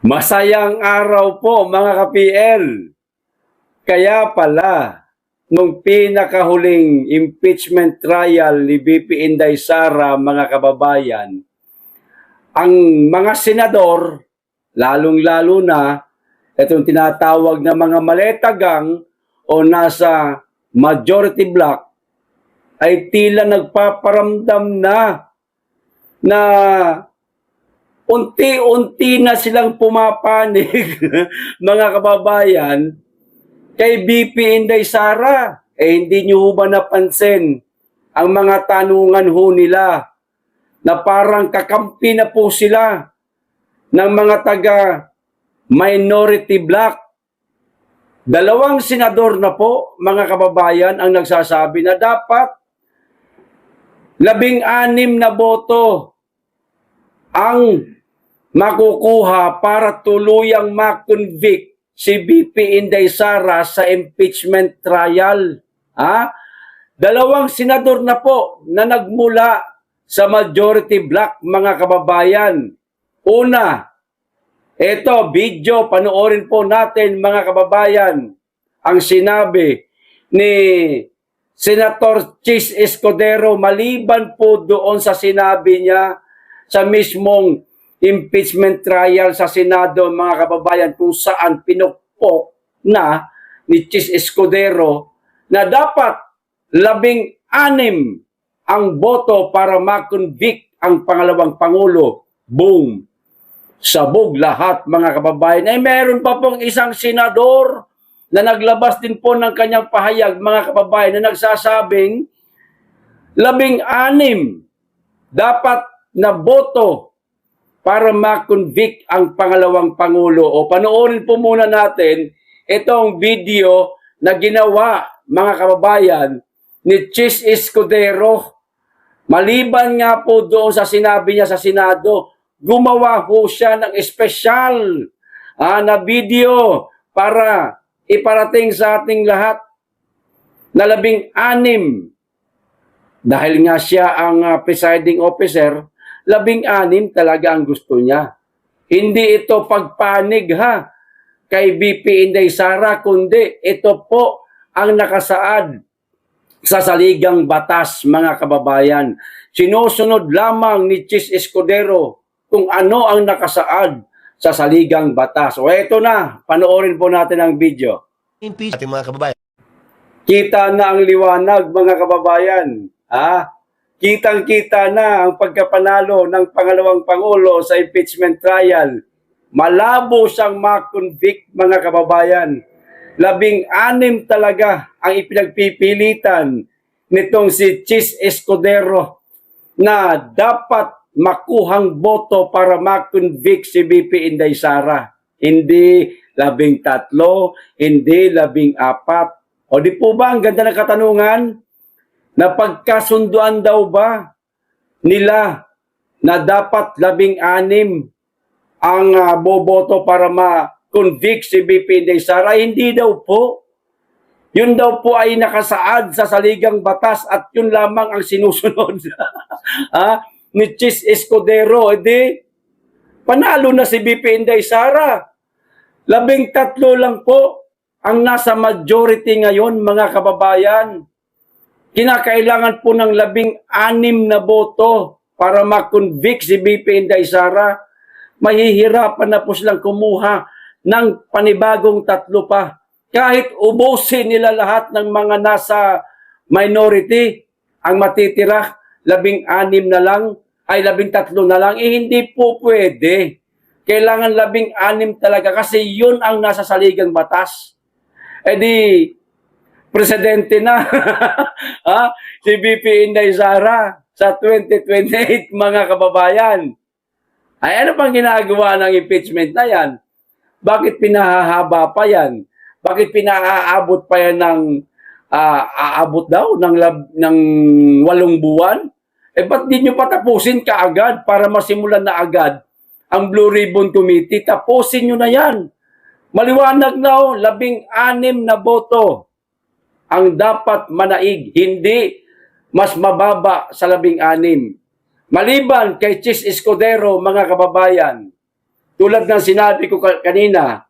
Masayang araw po mga ka-PL. Kaya pala, nung pinakahuling impeachment trial ni VP Inday Sara, mga kababayan, ang mga senador, lalong-lalo na itong tinatawag na mga maletagang o nasa majority block, ay tila nagpaparamdam na unti-unti na silang pumapanig, mga kababayan, kay VP Inday Sara. Hindi nyo ba napansin ang mga tanungan ho nila na parang kakampi na po sila ng mga taga-minority block? Dalawang senador na po, mga kababayan, ang nagsasabi na dapat 16 na boto ang makukuha para tuluyang ma-convict si VP Inday Sara sa impeachment trial. Dalawang senador na po na nagmula sa majority block, mga kababayan. Una, ito, video, panoorin po natin, mga kababayan, ang sinabi ni Senator Chis Escudero maliban po doon sa sinabi niya sa mismong impeachment trial sa Senado, mga kababayan, kung saan pinukpok na ni Chis Escudero na dapat 16 ang boto para ma-convict ang pangalawang Pangulo. Boom! Sabog lahat, mga kababayan. Ay meron pa pong isang senador na naglabas din po ng kanyang pahayag, mga kababayan, na nagsasabing 16 dapat na boto para ma-convict ang pangalawang Pangulo. O panoorin po muna natin itong video na ginawa, mga kababayan, ni Chis Escudero. Maliban nga po doon sa sinabi niya sa Senado, gumawa po siya ng espesyal na video para iparating sa ating lahat na 16. Dahil nga siya ang presiding officer, 16 talaga ang gusto niya. Hindi ito pagpanig kay VP Inday Sara, kundi ito po ang nakasaad sa saligang batas, mga kababayan. Sinusunod lamang ni Chis Escudero kung ano ang nakasaad sa saligang batas. O eto na, panoorin po natin ang video. Impeach ating mga kababayan. Kita na ang liwanag, mga kababayan. Kitang-kita na ang pagkapanalo ng pangalawang Pangulo sa impeachment trial. Malabo siyang ma-convict, mga kababayan. 16 talaga ang ipinagpipilitan nitong si Chis Escudero na dapat makuhang boto para ma-convict si VP Inday Sara. Hindi 13, hindi 14. O di po ba ang ganda ng katanungan? Na pagkasunduan daw ba nila na dapat 16 ang boboto para ma-convict si VP Inday Sara? Hindi daw po. Yun daw po ay nakasaad sa saligang batas at yun lamang ang sinusunod ni Chis Escudero. Panalo na si VP Inday Sara. 13 lang po ang nasa majority ngayon, mga kababayan. Kinakailangan po ng 16 na boto para ma-convict si VP Inday Sara. Mahihirapan na po silang kumuha ng panibagong 3 pa. Kahit ubusin nila lahat ng mga nasa minority, ang matitira 16 na lang, ay 13 na lang, hindi po pwede. Kailangan 16 talaga kasi yun ang nasa saligang batas. Presidente na si VP Inday Sara sa 2028, mga kababayan. Ay ano pang ginagawa ng impeachment na yan? Bakit pinahahaba pa yan? Bakit pinaaabot pa yan ng aabot daw ng 8 buwan? Ba't di nyo patapusin kaagad para masimulan na agad ang Blue Ribbon Committee? Tapusin nyo na yan. Maliwanag na 16 na boto ang dapat manaig, hindi mas mababa sa 16. Maliban kay Chis Escudero, mga kababayan, tulad ng sinabi ko kanina,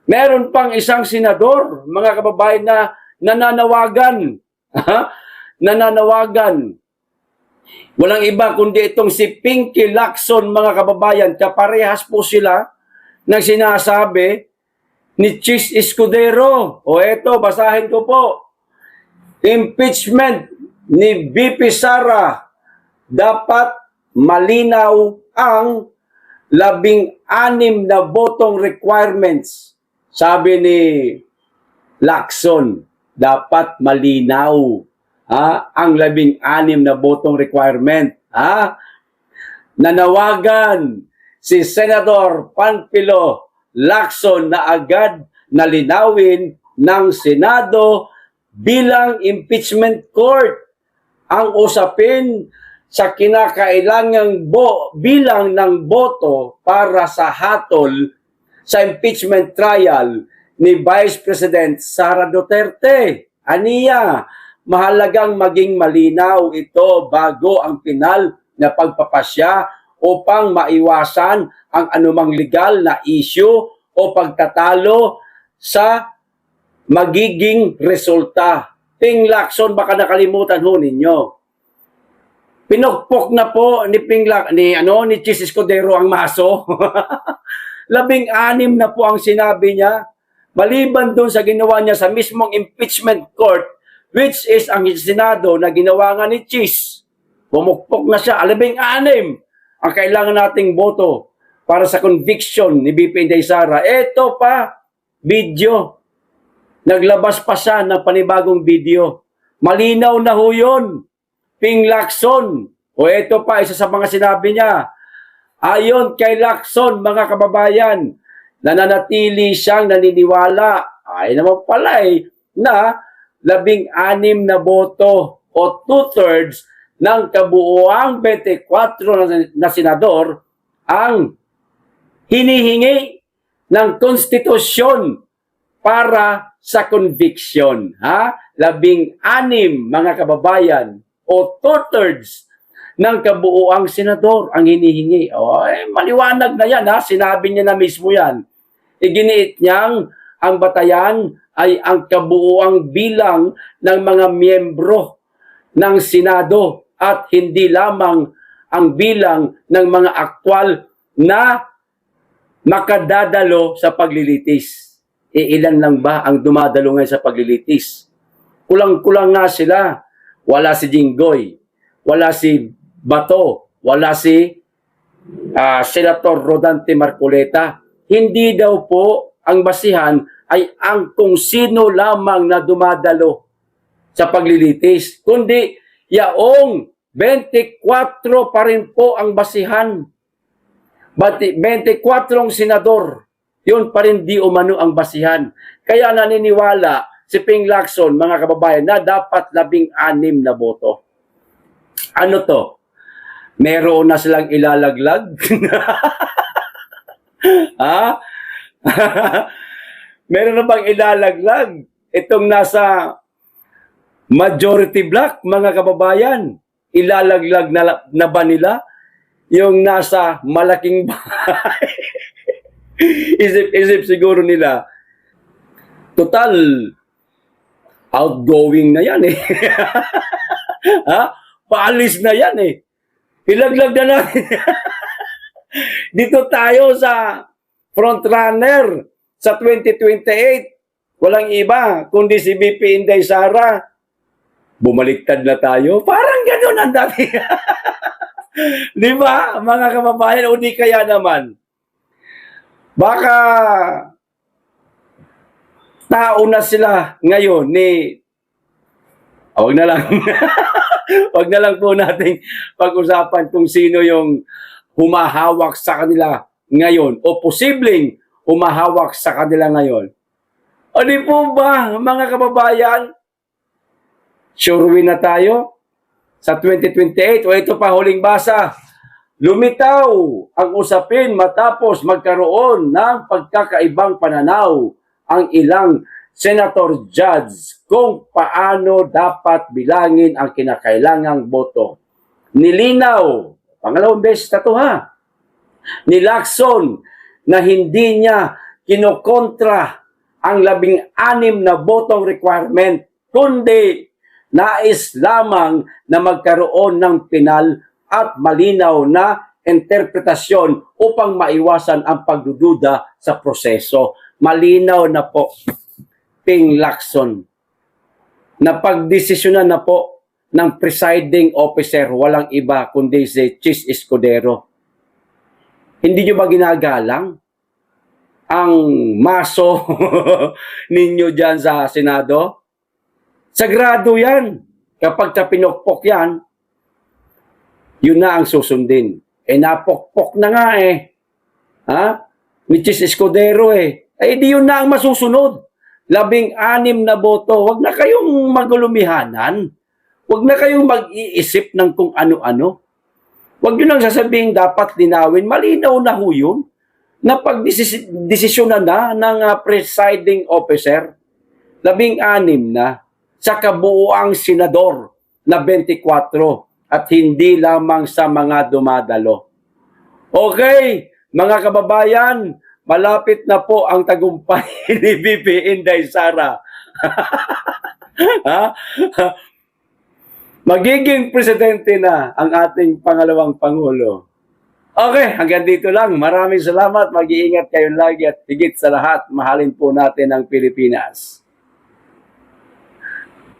meron pang isang senador, mga kababayan, na nananawagan. Nananawagan. Walang iba kundi itong si Pinky Lacson, mga kababayan. Kaparehas po sila ng sinasabi ni Chis Escudero. O eto, basahin ko po. Impeachment ni VP Sara, dapat malinaw ang 16 na botong requirements. Sabi ni Lacson, dapat malinaw ang 16 na botong requirement. Nanawagan si Senator Panfilo Lacson na agad na linawin ng Senado bilang impeachment court ang usapin sa kinakailangang bilang ng boto para sa hatol sa impeachment trial ni Vice President Sara Duterte. Aniya, mahalagang maging malinaw ito bago ang pinal na pagpapasya upang maiwasan ang anumang legal na issue o pagtatalo sa magiging resulta. Ping Lacson, baka nakalimutan ho ninyo. Pinukpok na po ni ni Chis Escudero ang maso. 16 na po ang sinabi niya. Maliban doon sa ginawa niya sa mismong impeachment court, which is ang Senado na ginawa nga ni Chis. Pumukpok na siya. 16 ang kailangan nating boto para sa conviction ni VP Inday Sara. Ito pa, video. Naglabas pa siya ng panibagong video. Malinaw na ho yun. Ping Lacson. O ito pa, isa sa mga sinabi niya. Ayon kay Lacson, mga kababayan, nananatili siyang naniniwala, ay naman pala na 16 na boto o 2/3 ng kabuuang 24 na senador ang hinihingi ng konstitusyon para sa conviction. 16, mga kababayan, o 2/3 ng kabuuang senador ang hinihingi. Maliwanag na yan, sinabi niya na mismo yan. Iginiit niyang ang batayan ay ang kabuuang bilang ng mga miyembro ng Senado at hindi lamang ang bilang ng mga aktwal na makadadalo sa paglilitis. Ilan lang ba ang dumadalo ngayon sa paglilitis? Kulang-kulang nga sila. Wala si Jinggoy, wala si Bato, wala si Senator Rodante Marcoleta. Hindi daw po ang basihan ay ang kung sino lamang na dumadalo sa paglilitis, kundi yaong 24 pa rin po ang basihan. 24 senador, yun pa rin di umano ang basihan. Kaya naniniwala si Ping Lacson, mga kababayan, na dapat 16 na boto. Ano to? Meron na silang ilalaglag? Meron na bang ilalaglag? Itong nasa majority block, mga kababayan, ilalaglag na ba nila? Yung nasa malaking bahay? Isip siguro nila, total, outgoing na yan Paalis na yan Ilaglag na natin. Dito tayo sa frontrunner sa 2028. Walang iba kundi si VP Inday Sara. Bumaliktad na tayo. Parang gano'n ang dati. Di ba, mga kababayan? O di kaya naman. Baka tao na sila ngayon ni... Huwag na lang. Huwag na lang po nating pag-usapan kung sino yung humahawak sa kanila ngayon o posibleng humahawak sa kanila ngayon. O di po ba, mga kababayan, sure win na tayo sa 2028? O ito pa, huling basa. Lumitaw ang usapin matapos magkaroon ng pagkakaibang pananaw ang ilang senator judge kung paano dapat bilangin ang kinakailangang boto. Nilinaw, pangalawang beses na to ni Lacson na hindi niya kinokontra ang 16 na botong requirement, kundi nais lamang na magkaroon ng pinal at malinaw na interpretasyon upang maiwasan ang pagdududa sa proseso. Malinaw na po, Ping Lacson, na pagdesisyonan na po ng presiding officer, walang iba kundi si Chis Escudero. Hindi nyo ba ginagalang ang maso ninyo dyan sa Senado? Sagrado yan. Kapag pinokpok yan, yun na ang susundin. Napokpok na nga Ha? Ni Chis Escudero di yun na ang masusunod. 16 na boto. Huwag na kayong magulumihanan. Huwag na kayong mag-iisip ng kung ano-ano. Huwag nyo nang sasabihin dapat linawin. Malinaw na ho yun na pagdesisyonan na ng presiding officer. 16 na sa kabuuang senador na 24 at hindi lamang sa mga dumadalo. Okay, mga kababayan, malapit na po ang tagumpay ni VP Inday Sara. Magiging presidente na ang ating pangalawang Pangulo. Okay, hanggang dito lang. Maraming salamat. Mag-iingat kayo lagi at higit sa lahat, mahalin po natin ang Pilipinas.